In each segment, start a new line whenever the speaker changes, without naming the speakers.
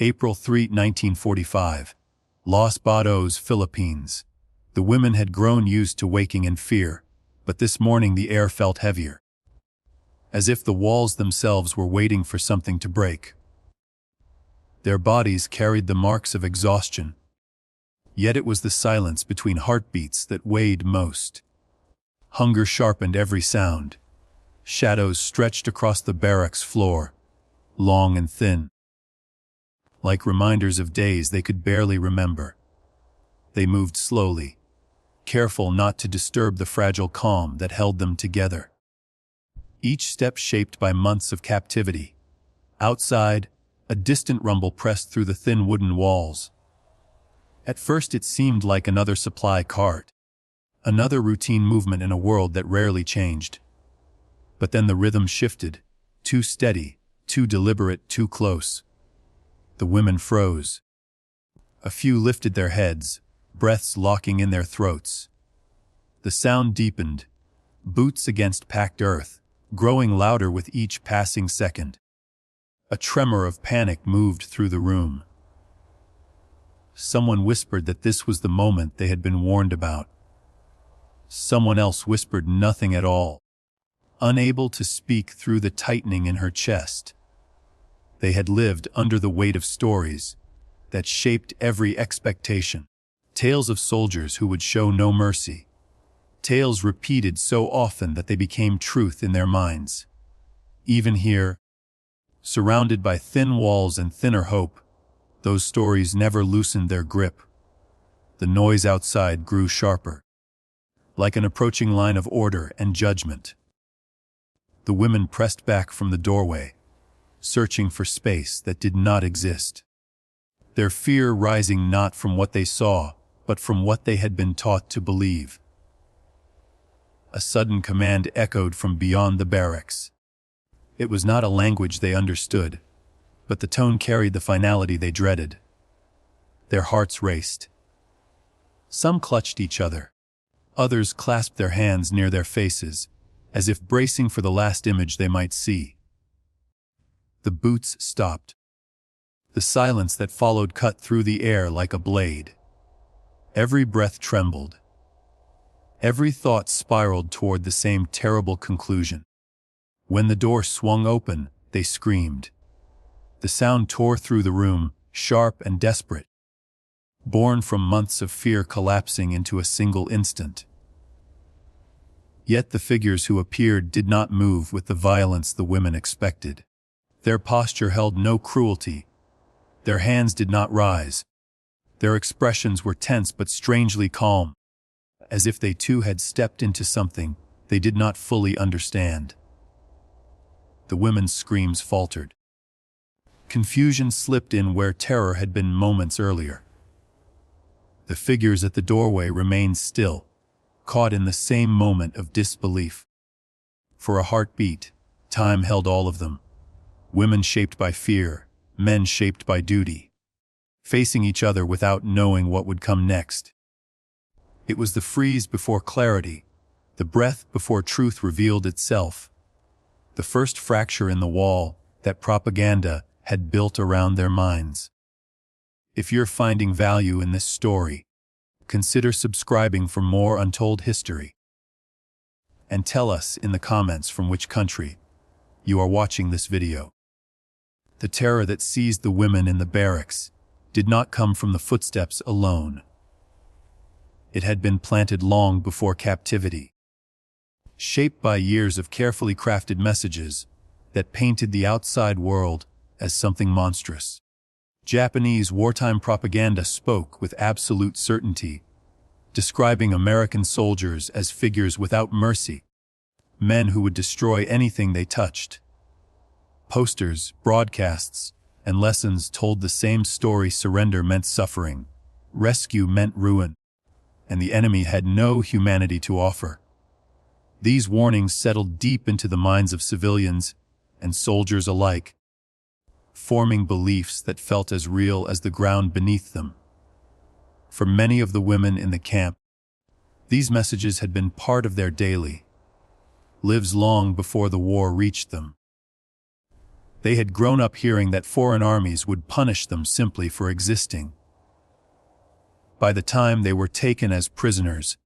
April 3, 1945. Los Baños, Philippines. The women had grown used to waking in fear, but this morning the air felt heavier, as if the walls themselves were waiting for something to break. Their bodies carried the marks of exhaustion, yet it was the silence between heartbeats that weighed most. Hunger sharpened every sound. Shadows stretched across the barracks floor, long and thin, like reminders of days they could barely remember. They moved slowly, careful not to disturb the fragile calm that held them together. Each step shaped by months of captivity. Outside, a distant rumble pressed through the thin wooden walls. At first it seemed like another supply cart, another routine movement in a world that rarely changed. But then the rhythm shifted, too steady, too deliberate, too close. The women froze. A few lifted their heads, breaths locking in their throats. The sound deepened, boots against packed earth, growing louder with each passing second. A tremor of panic moved through the room. Someone whispered that this was the moment they had been warned about. Someone else whispered nothing at all, unable to speak through the tightening in her chest. They had lived under the weight of stories that shaped every expectation. Tales of soldiers who would show no mercy. Tales repeated so often that they became truth in their minds. Even here, surrounded by thin walls and thinner hope, those stories never loosened their grip. The noise outside grew sharper, like an approaching line of order and judgment. The women pressed back from the doorway, searching for space that did not exist. Their fear rising not from what they saw, but from what they had been taught to believe. A sudden command echoed from beyond the barracks. It was not a language they understood, but the tone carried the finality they dreaded. Their hearts raced. Some clutched each other. Others clasped their hands near their faces, as if bracing for the last image they might see. The boots stopped. The silence that followed cut through the air like a blade. Every breath trembled. Every thought spiraled toward the same terrible conclusion. When the door swung open, they screamed. The sound tore through the room, sharp and desperate, born from months of fear collapsing into a single instant. Yet the figures who appeared did not move with the violence the women expected. Their posture held no cruelty. Their hands did not rise. Their expressions were tense but strangely calm, as if they too had stepped into something they did not fully understand. The women's screams faltered. Confusion slipped in where terror had been moments earlier. The figures at the doorway remained still, caught in the same moment of disbelief. For a heartbeat, time held all of them. Women shaped by fear, men shaped by duty, facing each other without knowing what would come next. It was the freeze before clarity, the breath before truth revealed itself, the first fracture in the wall that propaganda had built around their minds. If you're finding value in this story, consider subscribing for more untold history. And tell us in the comments from which country you are watching this video. The terror that seized the women in the barracks did not come from the footsteps alone. It had been planted long before captivity, shaped by years of carefully crafted messages that painted the outside world as something monstrous. Japanese wartime propaganda spoke with absolute certainty, describing American soldiers as figures without mercy, men who would destroy anything they touched. Posters, broadcasts, and lessons told the same story: surrender meant suffering, rescue meant ruin, and the enemy had no humanity to offer. These warnings settled deep into the minds of civilians and soldiers alike, forming beliefs that felt as real as the ground beneath them. For many of the women in the camp, these messages had been part of their daily lives long before the war reached them. They had grown up hearing that foreign armies would punish them simply for existing. By the time they were taken as prisoners,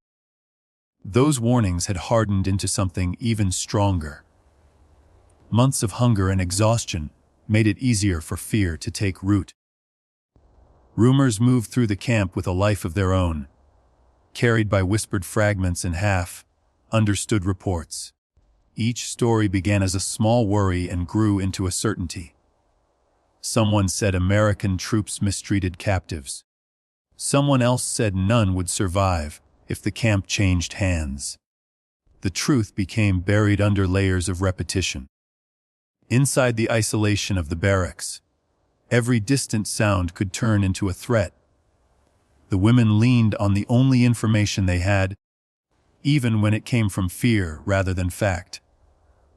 those warnings had hardened into something even stronger. Months of hunger and exhaustion made it easier for fear to take root. Rumors moved through the camp with a life of their own, carried by whispered fragments and half-understood reports. Each story began as a small worry and grew into a certainty. Someone said American troops mistreated captives. Someone else said none would survive if the camp changed hands. The truth became buried under layers of repetition. Inside the isolation of the barracks, every distant sound could turn into a threat. The women leaned on the only information they had, even when it came from fear rather than fact.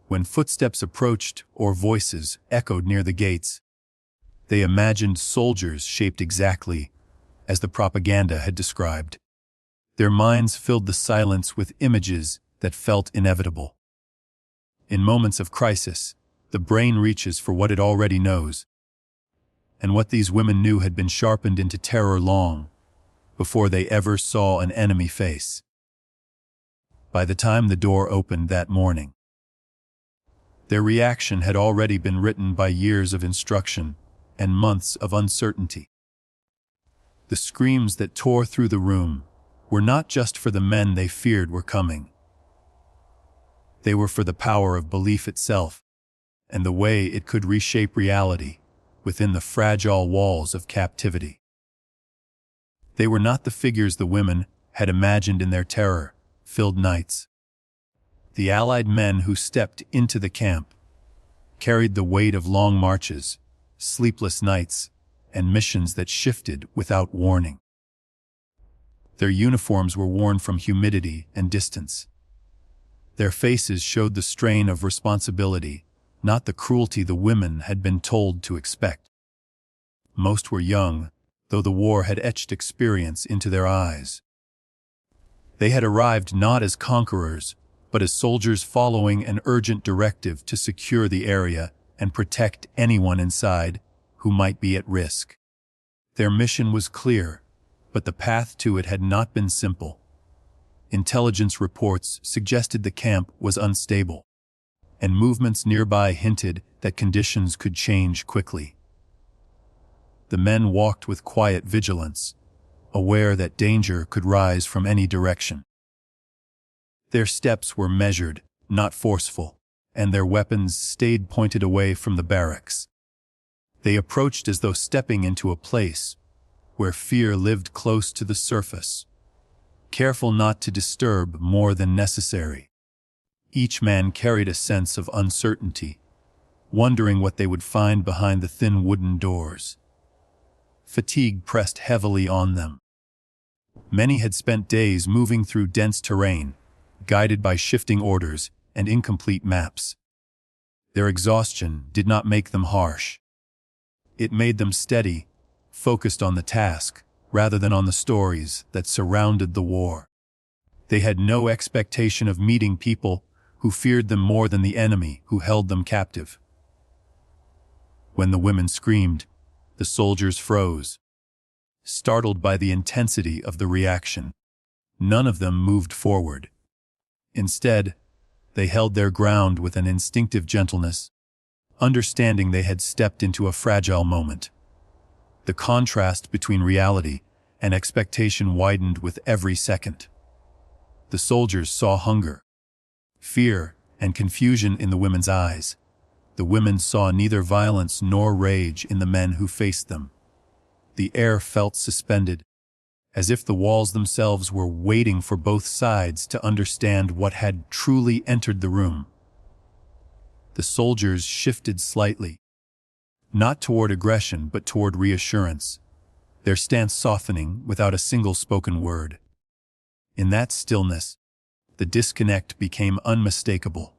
When footsteps approached or voices echoed near the gates, they imagined soldiers shaped exactly as the propaganda had described. Their minds filled the silence with images that felt inevitable. In moments of crisis, the brain reaches for what it already knows, and what these women knew had been sharpened into terror long before they ever saw an enemy face. By the time the door opened that morning, their reaction had already been written by years of instruction and months of uncertainty. The screams that tore through the room were not just for the men they feared were coming. They were for the power of belief itself and the way it could reshape reality within the fragile walls of captivity. They were not the figures the women had imagined in their terror-filled nights. The Allied men who stepped into the camp carried the weight of long marches, sleepless nights, and missions that shifted without warning. Their uniforms were worn from humidity and distance. Their faces showed the strain of responsibility, not the cruelty the women had been told to expect. Most were young, though the war had etched experience into their eyes. They had arrived not as conquerors, but as soldiers following an urgent directive to secure the area and protect anyone inside who might be at risk. Their mission was clear, but the path to it had not been simple. Intelligence reports suggested the camp was unstable, and movements nearby hinted that conditions could change quickly. The men walked with quiet vigilance, aware that danger could rise from any direction. Their steps were measured, not forceful, and their weapons stayed pointed away from the barracks. They approached as though stepping into a place where fear lived close to the surface, careful not to disturb more than necessary. Each man carried a sense of uncertainty, wondering what they would find behind the thin wooden doors. Fatigue pressed heavily on them. Many had spent days moving through dense terrain, guided by shifting orders and incomplete maps. Their exhaustion did not make them harsh. It made them steady, focused on the task, rather than on the stories that surrounded the war. They had no expectation of meeting people who feared them more than the enemy who held them captive. When the women screamed, the soldiers froze, startled by the intensity of the reaction. None of them moved forward. Instead, they held their ground with an instinctive gentleness, understanding they had stepped into a fragile moment. The contrast between reality and expectation widened with every second. The soldiers saw hunger, fear, and confusion in the women's eyes. The women saw neither violence nor rage in the men who faced them. The air felt suspended, as if the walls themselves were waiting for both sides to understand what had truly entered the room. The soldiers shifted slightly, not toward aggression but toward reassurance, their stance softening without a single spoken word. In that stillness, the disconnect became unmistakable.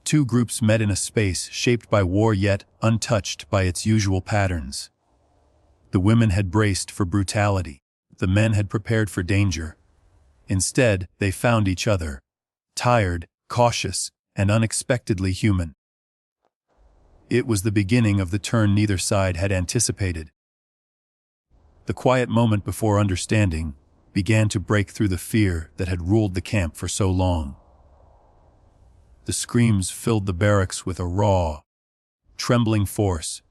Two groups met in a space shaped by war yet untouched by its usual patterns. The women had braced for brutality. The men had prepared for danger. Instead, they found each other, tired, cautious, and unexpectedly human. It was the beginning of the turn neither side had anticipated. The quiet moment before understanding began to break through the fear that had ruled the camp for so long. The screams filled the barracks with a raw, trembling force,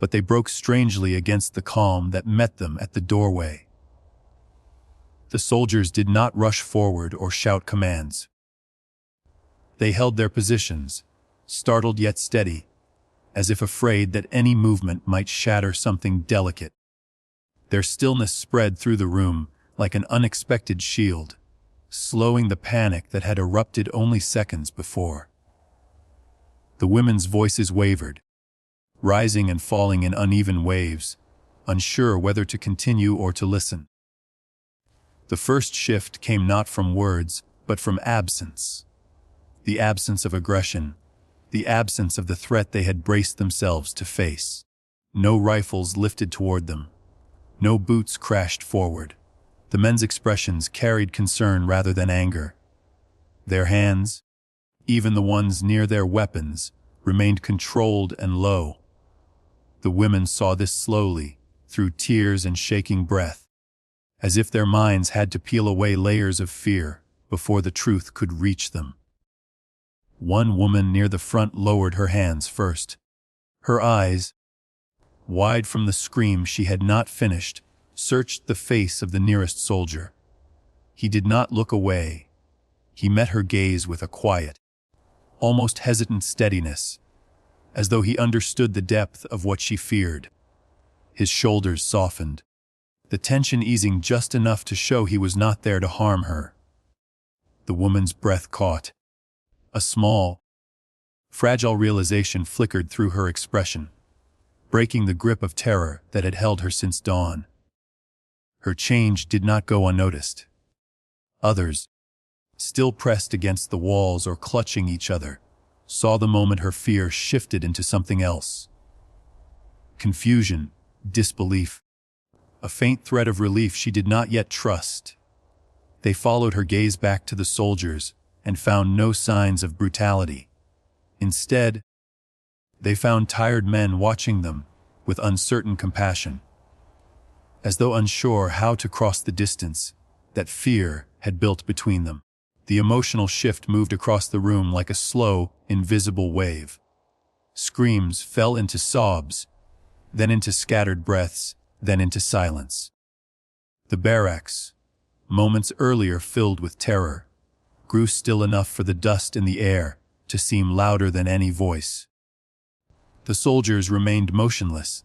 but they broke strangely against the calm that met them at the doorway. The soldiers did not rush forward or shout commands. They held their positions, startled yet steady, as if afraid that any movement might shatter something delicate. Their stillness spread through the room like an unexpected shield, slowing the panic that had erupted only seconds before. The women's voices wavered, rising and falling in uneven waves, unsure whether to continue or to listen. The first shift came not from words, but from absence. The absence of aggression, the absence of the threat they had braced themselves to face. No rifles lifted toward them. No boots crashed forward. The men's expressions carried concern rather than anger. Their hands, even the ones near their weapons, remained controlled and low. The women saw this slowly, through tears and shaking breath, as if their minds had to peel away layers of fear before the truth could reach them. One woman near the front lowered her hands first. Her eyes, wide from the scream she had not finished, searched the face of the nearest soldier. He did not look away. He met her gaze with a quiet, almost hesitant steadiness, as though he understood the depth of what she feared. His shoulders softened, the tension easing just enough to show he was not there to harm her. The woman's breath caught. A small, fragile realization flickered through her expression, breaking the grip of terror that had held her since dawn. Her change did not go unnoticed. Others, still pressed against the walls or clutching each other, saw the moment her fear shifted into something else. Confusion, disbelief, a faint thread of relief she did not yet trust. They followed her gaze back to the soldiers and found no signs of brutality. Instead, they found tired men watching them with uncertain compassion. As though unsure how to cross the distance that fear had built between them. The emotional shift moved across the room like a slow, invisible wave. Screams fell into sobs, then into scattered breaths, then into silence. The barracks, moments earlier filled with terror, grew still enough for the dust in the air to seem louder than any voice. The soldiers remained motionless,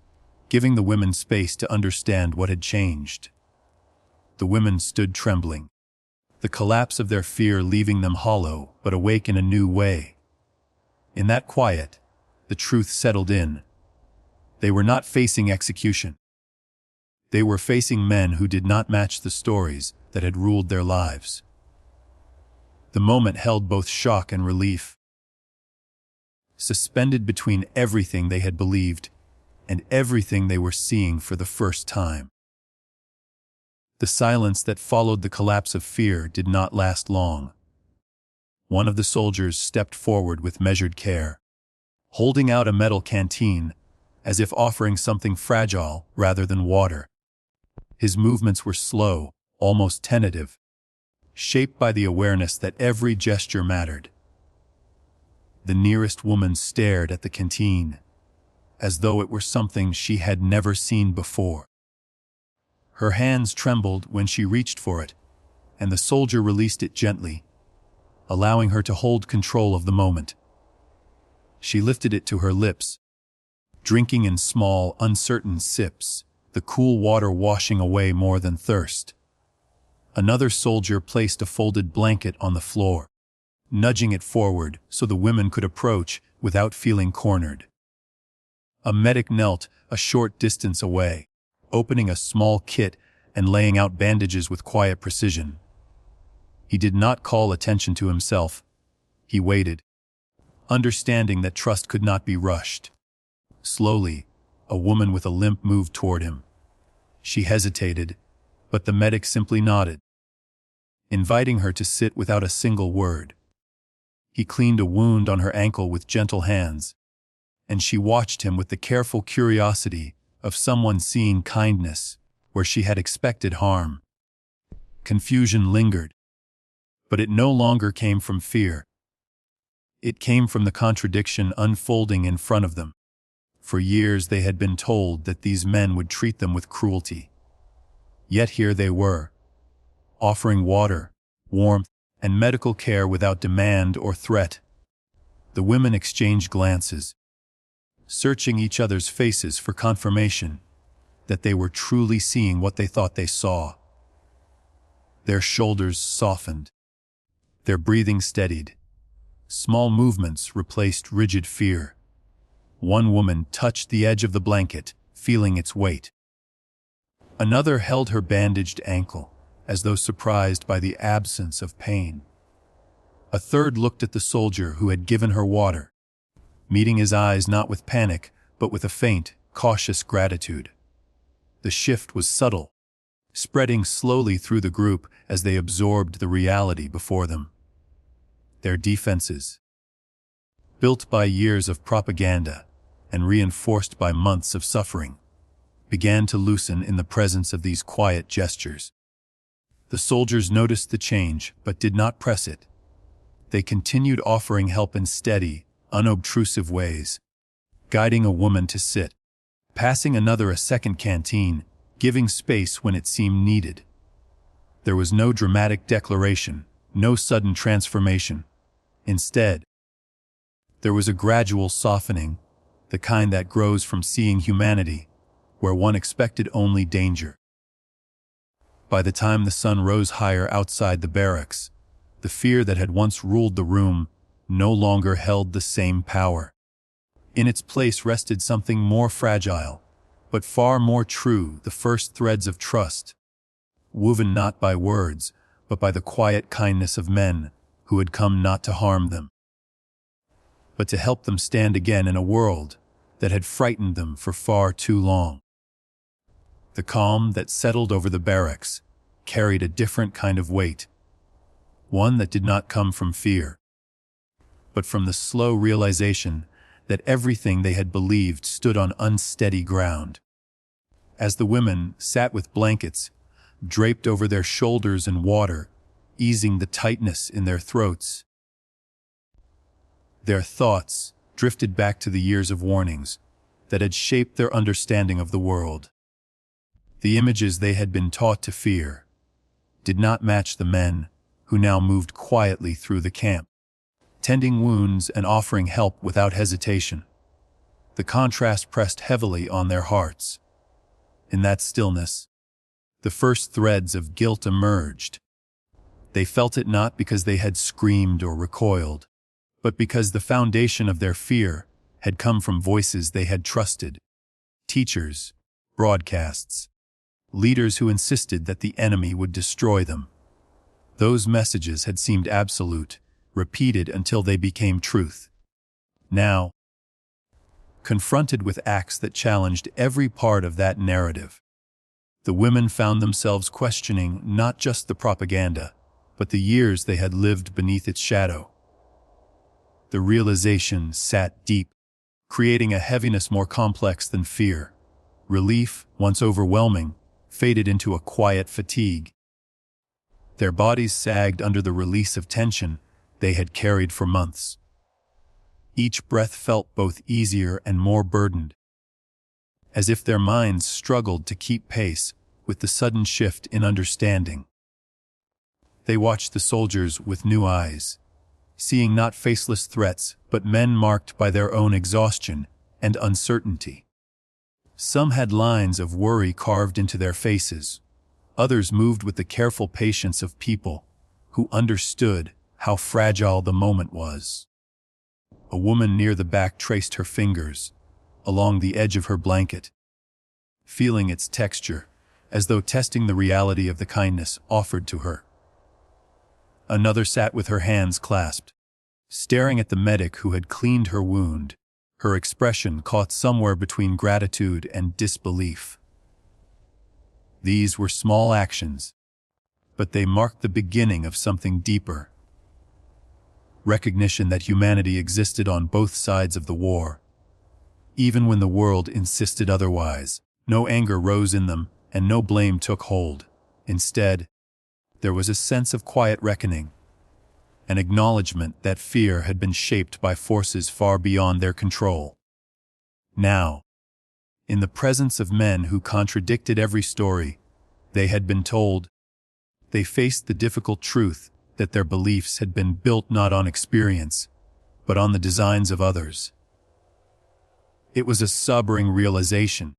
giving the women space to understand what had changed. The women stood trembling, the collapse of their fear leaving them hollow but awake in a new way. In that quiet, the truth settled in. They were not facing execution. They were facing men who did not match the stories that had ruled their lives. The moment held both shock and relief. Suspended between everything they had believed and everything they were seeing for the first time. The silence that followed the collapse of fear did not last long. One of the soldiers stepped forward with measured care, holding out a metal canteen as if offering something fragile rather than water. His movements were slow, almost tentative, shaped by the awareness that every gesture mattered. The nearest woman stared at the canteen, as though it were something she had never seen before. Her hands trembled when she reached for it, and the soldier released it gently, allowing her to hold control of the moment. She lifted it to her lips, drinking in small, uncertain sips, the cool water washing away more than thirst. Another soldier placed a folded blanket on the floor, nudging it forward so the women could approach without feeling cornered. A medic knelt a short distance away, opening a small kit and laying out bandages with quiet precision. He did not call attention to himself. He waited, understanding that trust could not be rushed. Slowly, a woman with a limp moved toward him. She hesitated, but the medic simply nodded, inviting her to sit without a single word. He cleaned a wound on her ankle with gentle hands, and she watched him with the careful curiosity of someone seeing kindness where she had expected harm. Confusion lingered, but it no longer came from fear. It came from the contradiction unfolding in front of them. For years they had been told that these men would treat them with cruelty. Yet here they were, offering water, warmth, and medical care without demand or threat. The women exchanged glances, searching each other's faces for confirmation that they were truly seeing what they thought they saw. Their shoulders softened, their breathing steadied. Small movements replaced rigid fear. One woman touched the edge of the blanket, feeling its weight. Another held her bandaged ankle, as though surprised by the absence of pain. A third looked at the soldier who had given her water, meeting his eyes not with panic, but with a faint, cautious gratitude. The shift was subtle, spreading slowly through the group as they absorbed the reality before them. Their defenses, built by years of propaganda and reinforced by months of suffering, began to loosen in the presence of these quiet gestures. The soldiers noticed the change but did not press it. They continued offering help in steady, unobtrusive ways, guiding a woman to sit, passing another a second canteen, giving space when it seemed needed. There was no dramatic declaration, no sudden transformation. Instead, there was a gradual softening, the kind that grows from seeing humanity where one expected only danger. By the time the sun rose higher outside the barracks, the fear that had once ruled the room no longer held the same power. In its place rested something more fragile, but far more true, the first threads of trust, woven not by words, but by the quiet kindness of men who had come not to harm them, but to help them stand again in a world that had frightened them for far too long. The calm that settled over the barracks carried a different kind of weight, one that did not come from fear, but from the slow realization that everything they had believed stood on unsteady ground. As the women sat with blankets draped over their shoulders and water, easing the tightness in their throats, their thoughts drifted back to the years of warnings that had shaped their understanding of the world. The images they had been taught to fear did not match the men who now moved quietly through the camp, tending wounds and offering help without hesitation. The contrast pressed heavily on their hearts. In that stillness, the first threads of guilt emerged. They felt it not because they had screamed or recoiled, but because the foundation of their fear had come from voices they had trusted, teachers, broadcasts, leaders who insisted that the enemy would destroy them. Those messages had seemed absolute, repeated until they became truth. Now, confronted with acts that challenged every part of that narrative, the women found themselves questioning not just the propaganda, but the years they had lived beneath its shadow. The realization sat deep, creating a heaviness more complex than fear. Relief, once overwhelming, faded into a quiet fatigue. Their bodies sagged under the release of tension they had carried for months. Each breath felt both easier and more burdened, as if their minds struggled to keep pace with the sudden shift in understanding. They watched the soldiers with new eyes, seeing not faceless threats, but men marked by their own exhaustion and uncertainty. Some had lines of worry carved into their faces. Others moved with the careful patience of people who understood how fragile the moment was. A woman near the back traced her fingers along the edge of her blanket, feeling its texture as though testing the reality of the kindness offered to her. Another sat with her hands clasped, staring at the medic who had cleaned her wound, her expression caught somewhere between gratitude and disbelief. These were small actions, but they marked the beginning of something deeper. Recognition that humanity existed on both sides of the war, even when the world insisted otherwise. No anger rose in them, and no blame took hold. Instead, there was a sense of quiet reckoning, an acknowledgement that fear had been shaped by forces far beyond their control. Now, in the presence of men who contradicted every story they had been told, they faced the difficult truth that their beliefs had been built not on experience, but on the designs of others. It was a sobering realization,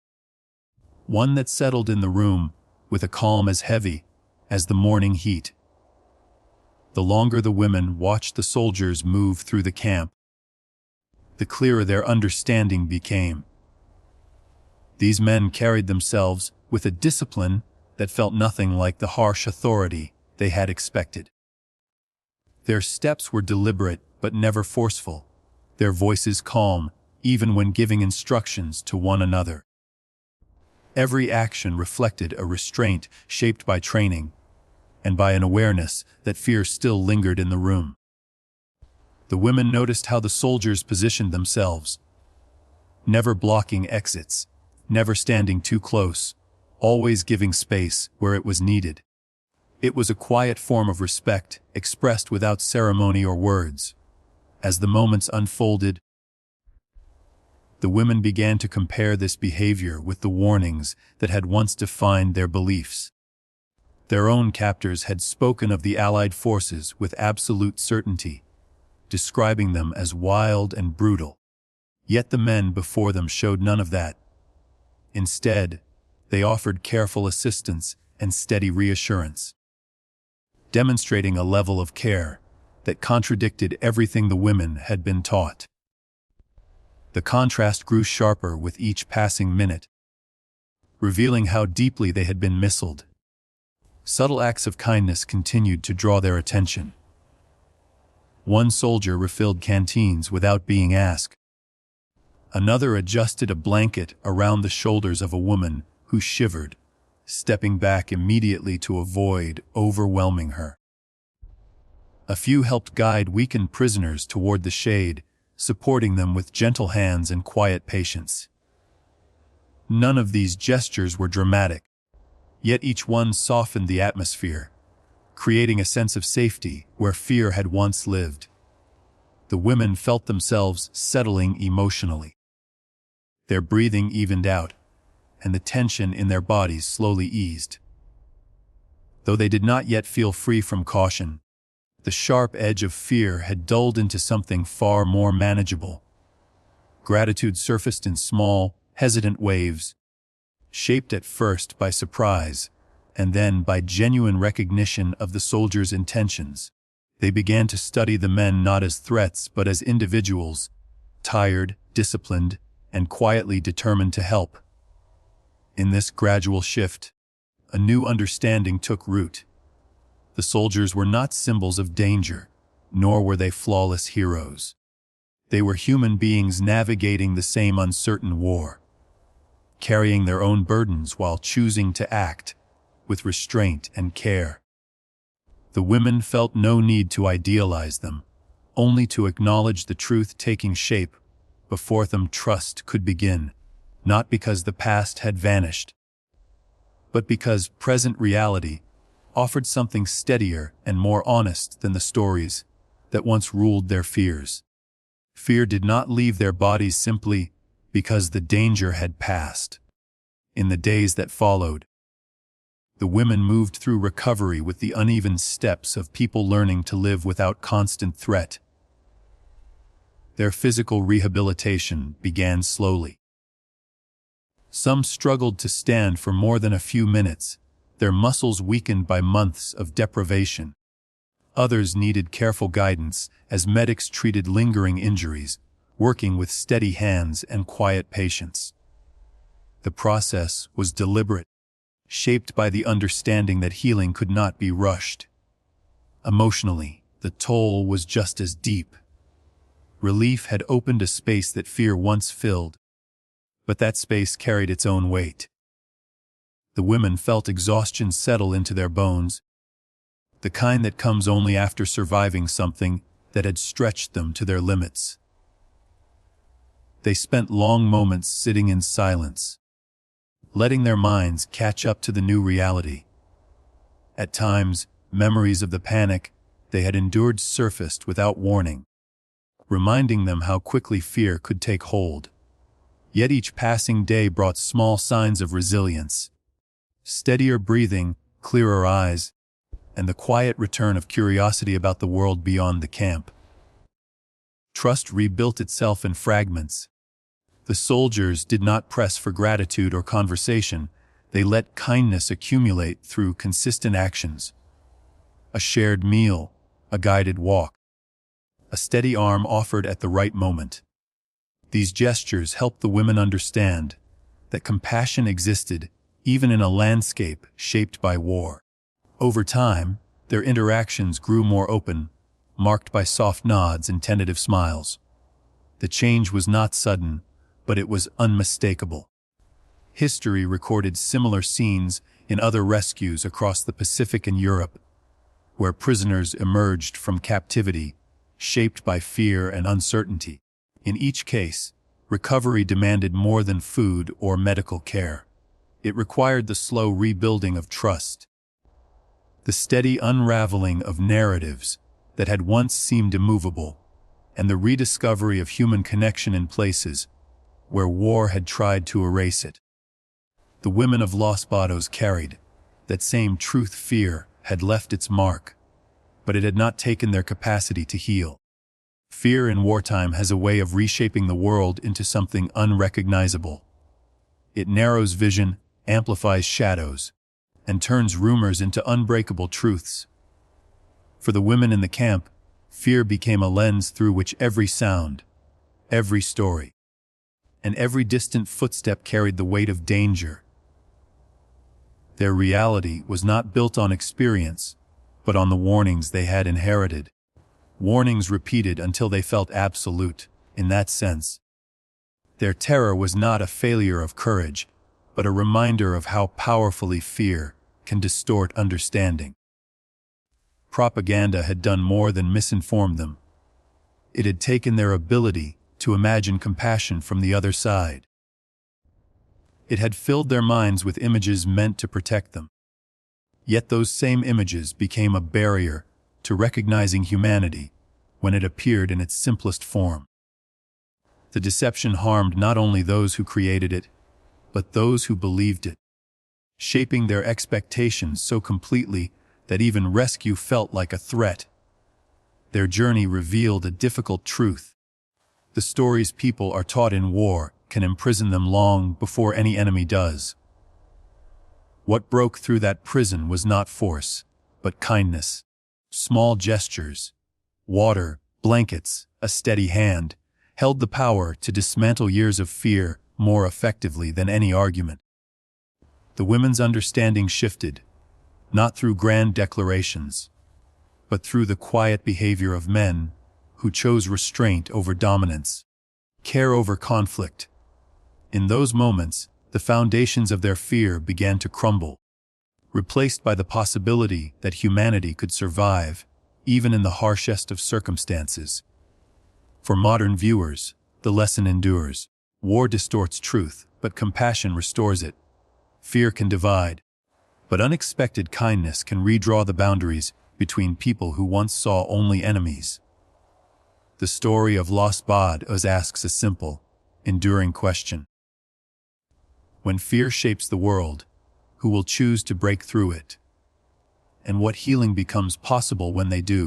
one that settled in the room with a calm as heavy as the morning heat. The longer the women watched the soldiers move through the camp, the clearer their understanding became. These men carried themselves with a discipline that felt nothing like the harsh authority they had expected. Their steps were deliberate but never forceful, their voices calm even when giving instructions to one another. Every action reflected a restraint shaped by training and by an awareness that fear still lingered in the room. The women noticed how the soldiers positioned themselves, never blocking exits, never standing too close, always giving space where it was needed. It was a quiet form of respect, expressed without ceremony or words. As the moments unfolded, the women began to compare this behavior with the warnings that had once defined their beliefs. Their own captors had spoken of the Allied forces with absolute certainty, describing them as wild and brutal. Yet the men before them showed none of that. Instead, they offered careful assistance and steady reassurance, demonstrating a level of care that contradicted everything the women had been taught. The contrast grew sharper with each passing minute, revealing how deeply they had been misled. Subtle acts of kindness continued to draw their attention. One soldier refilled canteens without being asked. Another adjusted a blanket around the shoulders of a woman who shivered, stepping back immediately to avoid overwhelming her. A few helped guide weakened prisoners toward the shade, supporting them with gentle hands and quiet patience. None of these gestures were dramatic, yet each one softened the atmosphere, creating a sense of safety where fear had once lived. The women felt themselves settling emotionally. Their breathing evened out, and the tension in their bodies slowly eased. Though they did not yet feel free from caution, the sharp edge of fear had dulled into something far more manageable. Gratitude surfaced in small, hesitant waves, shaped at first by surprise, and then by genuine recognition of the soldiers' intentions. They began to study the men not as threats but as individuals, tired, disciplined, and quietly determined to help. In this gradual shift, a new understanding took root. The soldiers were not symbols of danger, nor were they flawless heroes. They were human beings navigating the same uncertain war, carrying their own burdens while choosing to act with restraint and care. The women felt no need to idealize them, only to acknowledge the truth taking shape before them. Trust could begin, not because the past had vanished, but because present reality offered something steadier and more honest than the stories that once ruled their fears. Fear did not leave their bodies simply because the danger had passed. In the days that followed, the women moved through recovery with the uneven steps of people learning to live without constant threat. Their physical rehabilitation began slowly. Some struggled to stand for more than a few minutes, their muscles weakened by months of deprivation. Others needed careful guidance as medics treated lingering injuries, working with steady hands and quiet patience. The process was deliberate, shaped by the understanding that healing could not be rushed. Emotionally, the toll was just as deep. Relief had opened a space that fear once filled, but that space carried its own weight. The women felt exhaustion settle into their bones, the kind that comes only after surviving something that had stretched them to their limits. They spent long moments sitting in silence, letting their minds catch up to the new reality. At times, memories of the panic they had endured surfaced without warning, reminding them how quickly fear could take hold. Yet each passing day brought small signs of resilience: steadier breathing, clearer eyes, and the quiet return of curiosity about the world beyond the camp. Trust rebuilt itself in fragments. The soldiers did not press for gratitude or conversation. They let kindness accumulate through consistent actions. A shared meal, a guided walk, a steady arm offered at the right moment. These gestures helped the women understand that compassion existed even in a landscape shaped by war. Over time, their interactions grew more open, marked by soft nods and tentative smiles. The change was not sudden, but it was unmistakable. History recorded similar scenes in other rescues across the Pacific and Europe, where prisoners emerged from captivity, shaped by fear and uncertainty. In each case, recovery demanded more than food or medical care. It required the slow rebuilding of trust, the steady unraveling of narratives that had once seemed immovable, and the rediscovery of human connection in places where war had tried to erase it. The women of Los Baños carried that same truth. Fear had left its mark, but it had not taken their capacity to heal. Fear in wartime has a way of reshaping the world into something unrecognizable. It narrows vision, amplifies shadows, and turns rumors into unbreakable truths. For the women in the camp, fear became a lens through which every sound, every story, and every distant footstep carried the weight of danger. Their reality was not built on experience, but on the warnings they had inherited. Warnings repeated until they felt absolute. In that sense, their terror was not a failure of courage, but a reminder of how powerfully fear can distort understanding. Propaganda had done more than misinform them. It had taken their ability to imagine compassion from the other side. It had filled their minds with images meant to protect them. Yet those same images became a barrier to recognizing humanity when it appeared in its simplest form. The deception harmed not only those who created it, but those who believed it, shaping their expectations so completely that even rescue felt like a threat. Their journey revealed a difficult truth: the stories people are taught in war can imprison them long before any enemy does. What broke through that prison was not force, but kindness. Small gestures, water, blankets, a steady hand, held the power to dismantle years of fear more effectively than any argument. The women's understanding shifted, not through grand declarations, but through the quiet behavior of men who chose restraint over dominance, care over conflict. In those moments, the foundations of their fear began to crumble, replaced by the possibility that humanity could survive, even in the harshest of circumstances. For modern viewers, the lesson endures. War distorts truth, but compassion restores it. Fear can divide, but unexpected kindness can redraw the boundaries between people who once saw only enemies. The story of Los Baños asks a simple, enduring question. When fear shapes the world, who will choose to break through it? And what healing becomes possible when they do?